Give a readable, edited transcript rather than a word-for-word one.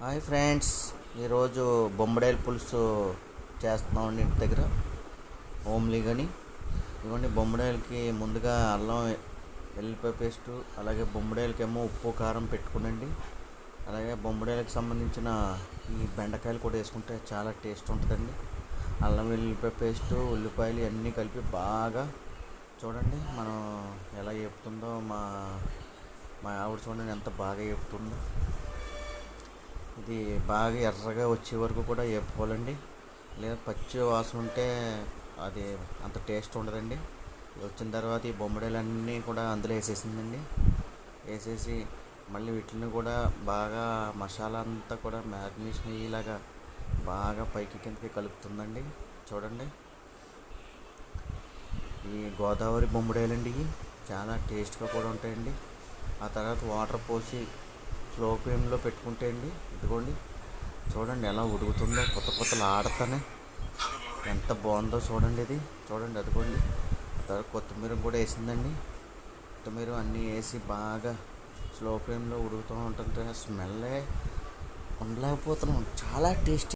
Hi friends, ఈరోజు బొమ్మడాయిల పులుసు చేస్తున్నామండి ఇంటి దగ్గర హోమ్లీ కానీ. ఇవ్వండి, బొమ్మడాయిలకి ముందుగా అల్లం వెల్లిపాయ పేస్టు, అలాగే బొమ్మడాయిలకేమో ఉప్పు కారం పెట్టుకునండి. అలాగే బొమ్మడాయిలకు సంబంధించిన ఈ బెండకాయలు కూడా వేసుకుంటే చాలా టేస్ట్ ఉంటుందండి. అల్లం వెల్లిపాయ పేస్టు, ఉల్లిపాయలు అన్నీ కలిపి బాగా చూడండి మనం ఎలా వేపుతుందో. మా మా ఆవిడ చూడండి ఎంత బాగా వేపుతుందో. ఇది బాగా ఎర్రగా వచ్చే వరకు కూడా వేపుకోవాలండి. లేదా పచ్చి వాసన ఉంటే అది అంత టేస్ట్ ఉండదండి. వచ్చిన తర్వాత ఈ బొమ్మడాయిలన్నీ కూడా అందులో వేసేసిందండి. వేసేసి మళ్ళీ వీటిని కూడా బాగా మసాలా అంతా కూడా మ్యారినేషన్ అయ్యేలాగా బాగా పైకి కిందకి కలుపుతుందండి. చూడండి, ఈ గోదావరి బొమ్మడాయిలండి ఇవి చాలా టేస్ట్గా కూడా ఉంటాయండి. ఆ తర్వాత వాటర్ పోసి స్లో ఫ్లేమ్లో పెట్టుకుంటే అండి, ఇదిగోండి చూడండి ఎలా ఉడుకుతుందో, కొత్త కొత్తలు ఆడతానే ఎంత బాగుందో చూడండి. ఇది చూడండి, అదిగోండి. తర్వాత కొత్తిమీర కూడా వేసిందండి. కొత్తిమీర అన్నీ వేసి బాగా స్లో ఫ్లేమ్లో ఉడుకుతూ ఉంటుంటే స్మెల్లే ఉండలేకపోతున్నాం, చాలా టేస్టీ.